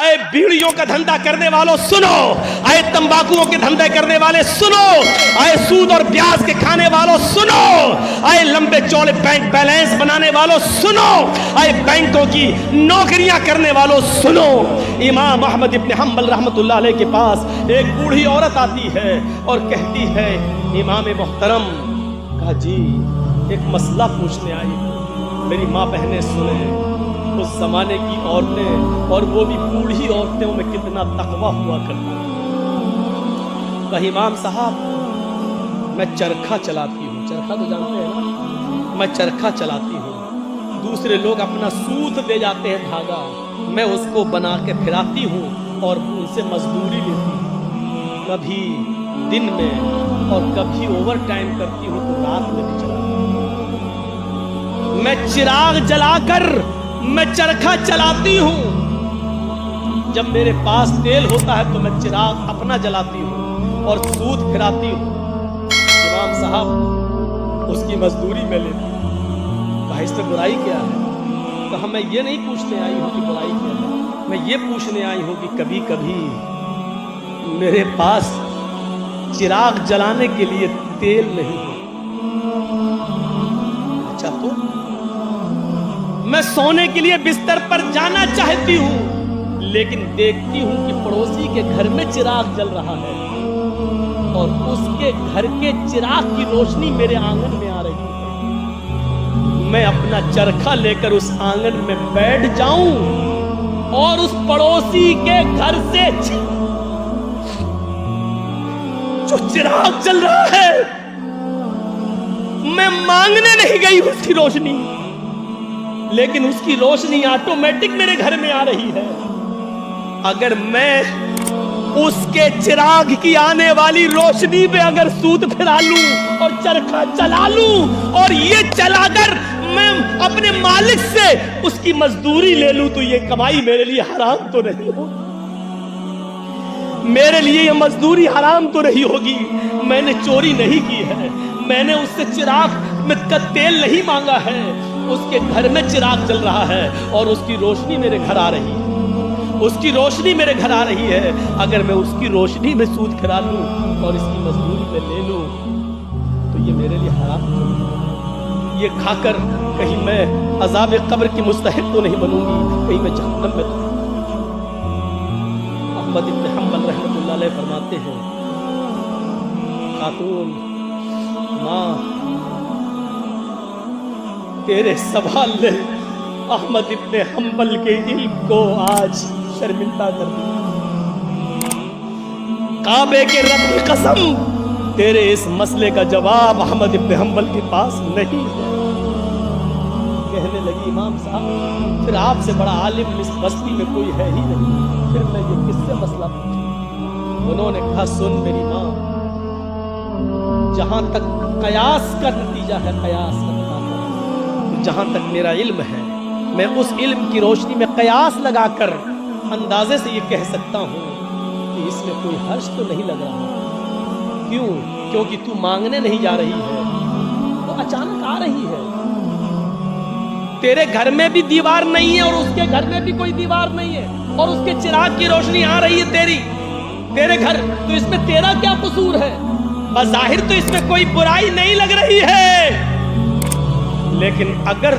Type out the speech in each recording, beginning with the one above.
اے بیڑیوں کا دھندا کرنے والوں سنو، اے تمباکوؤں کے دھندے کرنے والے سنو، اے سود اور بیاج کے کھانے والوں سنو، اے لمبے چوڑے بینک بیلنس بنانے والوں سنو، اے بینکوں کی نوکریاں کرنے والوں سنو۔ امام احمد ابن حنبل رحمت اللہ علیہ کے پاس ایک بوڑھی عورت آتی ہے اور کہتی ہے امام محترم، کہا جی ایک مسئلہ پوچھنے آئی، میری ماں بہنیں سنیں، اس زمانے کی عورتیں اور وہ بھی بوڑھی عورتوں میں کتنا تقوی ہوا کرتا۔ کہ امام صاحب میں چرخہ چلاتی ہوں، چرخہ تو جانتے ہیں نا، میں چرخہ چلاتی ہوں، دوسرے لوگ اپنا سوت دے جاتے ہیں دھاگا، میں اس کو بنا کے پھراتی ہوں اور ان سے مزدوری لیتی ہوں، کبھی دن میں اور کبھی اوور ٹائم کرتی ہوں تو رات میں بھی چلاتی ہوں، میں چراغ جلا کر میں چرخہ چلاتی ہوں، جب میرے پاس تیل ہوتا ہے تو میں چراغ اپنا جلاتی ہوں اور سود پھراتی ہوں۔ امام صاحب اس کی مزدوری میں لیتی ہوں۔ کہا اس میں برائی کیا ہے؟ کہا میں یہ نہیں پوچھنے آئی ہوں کہ برائی کیا ہے، میں یہ پوچھنے آئی ہوں کہ کبھی کبھی میرے پاس چراغ جلانے کے لیے تیل نہیں ہے۔ اچھا تو میں سونے کے لیے بستر پر جانا چاہتی ہوں، لیکن دیکھتی ہوں کہ پڑوسی کے گھر میں چراغ جل رہا ہے اور اس کے گھر کے چراغ کی روشنی میرے آنگن میں آ رہی ہے، میں اپنا چرخہ لے کر اس آنگن میں بیٹھ جاؤں اور اس پڑوسی کے گھر سے جو چراغ جل رہا ہے، میں مانگنے نہیں گئی اس کی روشنی، لیکن اس کی روشنی آٹومیٹک میرے گھر میں آ رہی ہے۔ اگر میں اس کے چراغ کی آنے والی روشنی پہ اگر سوت پھرا لوں اور چرخہ چلا لوں اور یہ چلا کر میں اپنے مالک سے اس کی مزدوری لے لوں تو یہ کمائی میرے لیے حرام تو نہیں ہوگی؟ میرے لیے یہ مزدوری حرام تو نہیں ہوگی؟ میں نے چوری نہیں کی ہے، میں نے اس سے چراغ میں تیل نہیں مانگا ہے، اس کے گھر میں چراغ جل رہا ہے اور اس کی روشنی میرے گھر آ رہی ہے، اس کی روشنی میرے گھر آ رہی ہے۔ اگر میں اس کی روشنی میں سود کھرا لوں اور اس کی مزدوری میں لے لوں تو یہ میرے لیے حرام ہے۔ یہ کھا کر کہیں میں عذاب قبر کی مستحق تو نہیں بنوں گی، کہیں میں جہنم میں تو نہیں۔ احمد ابن حنبل رحمۃ اللہ علیہ فرماتے ہیں، خاتون ماں تیرے سوال نے احمد ابن حنبل کے علم کو آج شرمندہ کر دیا۔ کعبے کے رب کی قسم تیرے اس مسئلے کا جواب احمد ابن حنبل کے پاس نہیں ہے۔ کہنے لگی امام صاحب پھر آپ سے بڑا عالم اس بستی میں کوئی ہے ہی نہیں، پھر میں یہ کس سے مسئلہ پوچھوں؟ انہوں نے کہا سن میری ماں، جہاں تک قیاس کا نتیجہ ہے، قیاس کا نتیجہ، جہاں تک میرا علم ہے میں اس علم کی روشنی میں قیاس لگا کر اندازے سے یہ کہہ سکتا ہوں کہ اس میں کوئی حرج تو نہیں لگ رہا۔ کیوں؟ کیونکہ تو مانگنے نہیں جا رہی ہے، تو اچانک آ رہی ہے۔ تیرے گھر میں بھی دیوار نہیں ہے اور اس کے گھر میں بھی کوئی دیوار نہیں ہے اور اس کے چراغ کی روشنی آ رہی ہے تیرے گھر، تو اس میں تیرا کیا قصور ہے؟ بظاہر تو اس میں کوئی برائی نہیں لگ رہی ہے، لیکن اگر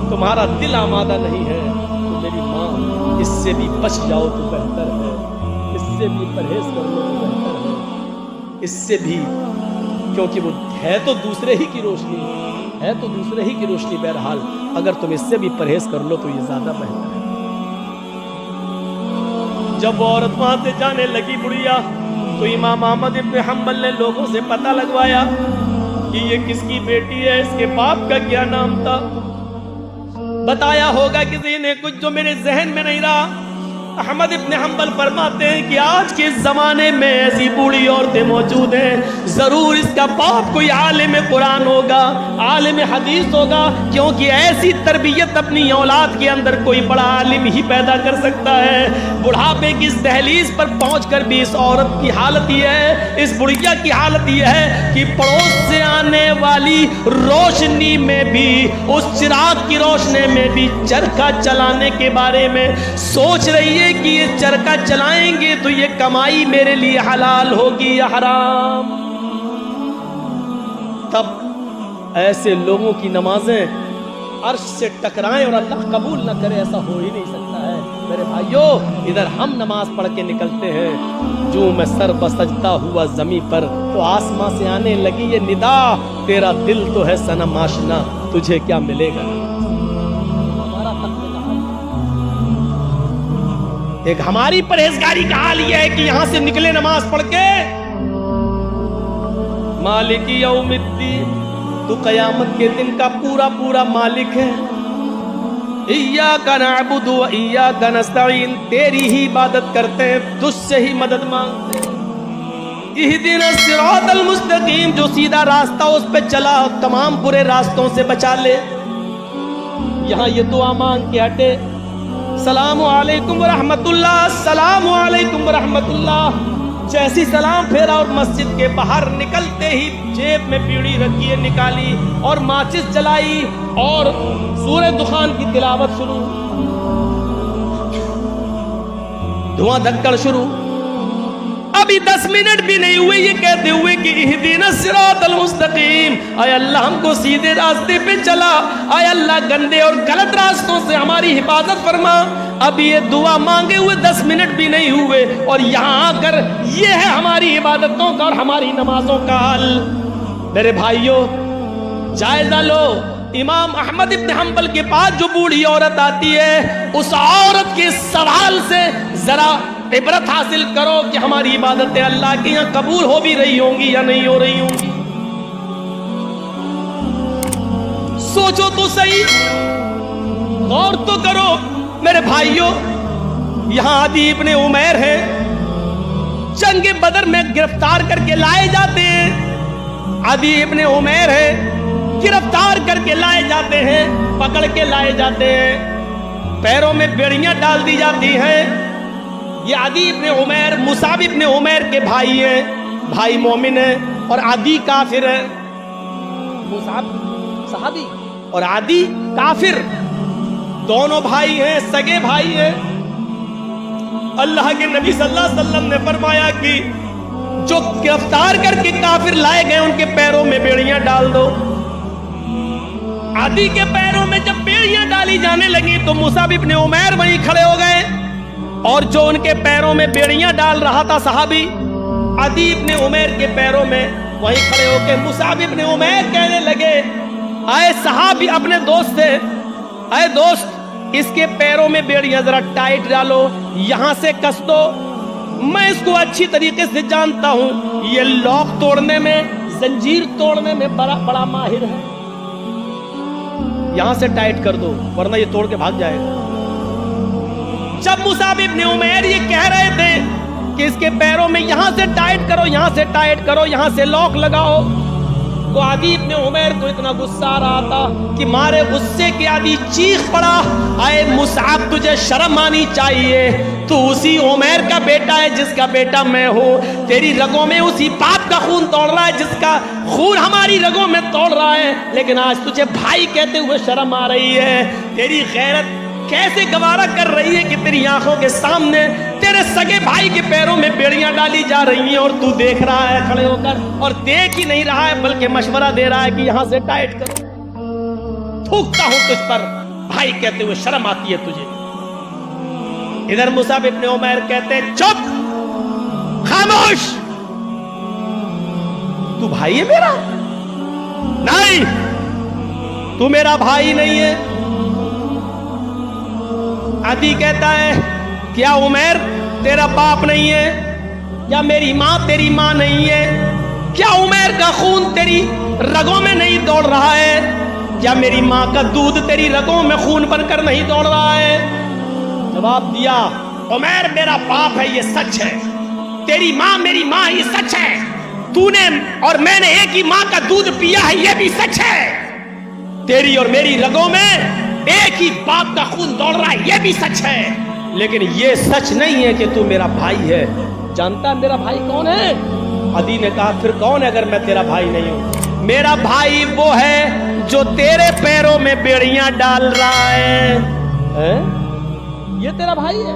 تمہارا دل آمادہ نہیں ہے تو میری ماں اس سے بھی بچ جاؤ تو بہتر ہے، اس سے بھی پرہیز کر لو تو بہتر ہے، اس سے بھی، کیونکہ وہ ہے تو دوسرے ہی کی روشنی، ہے تو دوسرے ہی کی روشنی، بہرحال اگر تم اس سے بھی پرہیز کر لو تو یہ زیادہ بہتر ہے۔ جب وہ عورت وہاں سے جانے لگی بڑھیا تو امام احمد ابن حنبل نے لوگوں سے پتہ لگوایا کہ یہ کس کی بیٹی ہے، اس کے باپ کا کیا نام تھا۔ بتایا ہوگا کسی نے کچھ جو میرے ذہن میں نہیں رہا۔ احمد ابن حنبل فرماتے ہیں کہ آج کے زمانے میں ایسی بوڑھی عورتیں موجود ہیں، ضرور اس کا باپ کوئی عالم قرآن ہوگا، عالم حدیث ہوگا، کیونکہ ایسی تربیت اپنی اولاد کے اندر کوئی بڑا عالم ہی پیدا کر سکتا ہے۔ بڑھاپے کی اس دہلیز پر پہنچ کر بھی اس عورت کی حالت یہ ہے، اس بڑھیا کی حالت یہ ہے کہ پڑوس سے آنے والی روشنی میں بھی، اس چراغ کی روشنی میں بھی چرخہ چلانے کے بارے میں سوچ رہی ہے سوچے کہ یہ چرخہ چلائیں گے تو یہ کمائی میرے لیے حلال ہوگی یا حرام. تب ایسے لوگوں کی نمازیں عرش سے ٹکرائیں اور اللہ قبول نہ کرے، ایسا ہو ہی نہیں سکتا ہے. میرے بھائیوں، اشار ہم نماز پڑھ کے نکلتے ہیں، جو میں سر بسجدہ ہوا زمین پر تو آسماں سے آنے لگی یہ ندا، تیرا دل تو ہے صنم آشنا، تجھے کیا ملے گا. ایک ہماری پرہیزگاری کا حال یہ ہے کہ یہاں سے نکلے نماز پڑھ کے، مالک یوم الدین، تو قیامت کے دن کا پورا پورا مالک ہے. ایاک نعبد و ایاک نستعین، تیری ہی عبادت کرتے ہیں، تجھ سے ہی مدد مانگتے ہیں. اہدنا الصراط المستقیم، جو سیدھا راستہ اس پہ چلا تمام برے راستوں سے بچا لے. یہاں یہ دعا مانگ کے ہٹے، السلام علیکم ورحمت اللہ، السلام علیکم ورحمت اللہ. جیسی سلام پھیرا اور مسجد کے باہر نکلتے ہی جیب میں بیڑی رکھی ہے نکالی اور ماچس جلائی اور سورہ دخان کی تلاوت شروع، دھواں دھکڑ شروع. ابھی 10 منٹ بھی نہیں ہوئے یہ کہتے ہوئے کہ اہدنا الصراط المستقیم، اے اللہ ہم کو سیدھے راستے پہ چلا، اے اللہ گندے اور غلط راستوں سے ہماری حفاظت فرما. ابھی یہ دعا مانگے ہوئے 10 منٹ بھی نہیں ہوئے اور یہاں آ کر یہ ہے ہماری عبادتوں کا اور ہماری نمازوں کا حل. میرے بھائیوں، جائزہ لو. امام احمد ابن حنبل کے پاس جو بوڑھی عورت آتی ہے، اس عورت کے سوال سے ذرا عبرت حاصل کرو کہ ہماری عبادتیں اللہ کے یہاں قبول ہو بھی رہی ہوں گی یا نہیں ہو رہی ہوں گی. سوچو تو صحیح، غور تو کرو. میرے بھائیوں، یہاں عدی ابن عمیر ہے، جنگ بدر میں گرفتار کر کے لائے جاتے ہیں. عدی ابن عمیر ہے، گرفتار کر کے لائے جاتے ہیں، پکڑ کے لائے جاتے ہیں، پیروں میں بیڑیاں ڈال دی جاتی ہیں. یہ عدی ابن عمیر مصعب ابن عمیر کے بھائی ہیں، بھائی مومن ہیں اور عدی کافر ہے. مصعب صحابی اور عدی کافر، دونوں بھائی ہیں، سگے بھائی ہیں. اللہ کے نبی صلی اللہ علیہ وسلم نے فرمایا کہ جو گرفتار کر کے کافر لائے گئے ان کے پیروں میں بیڑیاں ڈال دو. عدی کے پیروں میں جب بیڑیاں ڈالی جانے لگی تو مصعب ابن عمیر وہیں کھڑے ہو گئے اور جو ان کے پیروں میں بیڑیاں ڈال رہا تھا صحابی عدی ابن عمیر کے پیروں میں، وہیں کھڑے ہو کے مصعب ابن عمیر کہنے لگے، اے صحابی اپنے دوست سے، اے دوست اس کے پیروں میں بیڑیاں ذرا ٹائٹ ڈالو، یہاں سے کس دو، میں اس کو اچھی طریقے سے جانتا ہوں، یہ لاک توڑنے میں، زنجیر توڑنے میں بڑا ماہر ہے، یہاں سے ٹائٹ کر دو ورنہ یہ توڑ کے بھاگ جائے گا. جب مصعب ابن عمیر یہ کہہ رہے تھے کہ اس کے پیروں میں یہاں سے ٹائٹ کرو، یہاں سے ٹائٹ کرو، یہاں سے لاک لگاؤ، تو عدی ابن عمیر کو اتنا غصہ آ رہا تھا کہ مارے غصے کے عدی چیخ پڑا، اے مصعب تجھے شرم آنی چاہیے، تو اسی عمیر کا بیٹا ہے جس کا بیٹا میں ہوں، تیری رگوں میں اسی باپ کا خون دوڑ رہا ہے جس کا خون ہماری رگوں میں دوڑ رہا ہے، لیکن آج تجھے بھائی کہتے ہوئے شرم آ رہی ہے. تیری غیرت کیسے گوارا کر رہی ہے کہ تیری آنکھوں کے سامنے تیرے سگے بھائی کے پیروں میں بیڑیاں ڈالی جا رہی ہیں اور تو دیکھ رہا ہے کھڑے ہو کر، اور دیکھ ہی نہیں رہا ہے بلکہ مشورہ دے رہا ہے کہ یہاں سے ٹائٹ کرو. تھوکتا ہوں تجھ پر، بھائی کہتے ہوئے شرم آتی ہے تجھے. ادھر مصعب ابن عمیر کہتے ہیں چپ، خاموش، تو بھائی ہے میرا؟ نہیں، تو میرا بھائی نہیں ہے. عدی کہتا ہے کیا عمیر تیرا باپ نہیں ہے؟ کیا میری ماں تیری ماں نہیں ہے؟ کیا عمیر کا خون تیری رگوں میں نہیں دوڑ رہا ہے؟ کیا میری ماں کا دودھ تیری رگوں میں خون بن کر نہیں دوڑ رہا ہے؟ جواب دیا، عمیر میرا باپ ہے، یہ سچ ہے، تیری ماں میری ماں، یہ سچ ہے، تو نے اور میں نے ایک ہی ماں کا دودھ پیا ہے، یہ بھی سچ ہے، تیری اور میری رگوں میں ایک ہی باپ کا خون دوڑ رہا ہے، یہ بھی سچ ہے، لیکن یہ سچ نہیں ہے کہ تو میرا بھائی ہے. جانتا ہے میرا بھائی کون ہے؟ عدی نے کہا پھر کون ہے اگر میں تیرا بھائی نہیں ہوں؟ میرا بھائی وہ ہے جو تیرے پیروں میں بیڑیاں ڈال رہا ہے. یہ تیرا بھائی ہے؟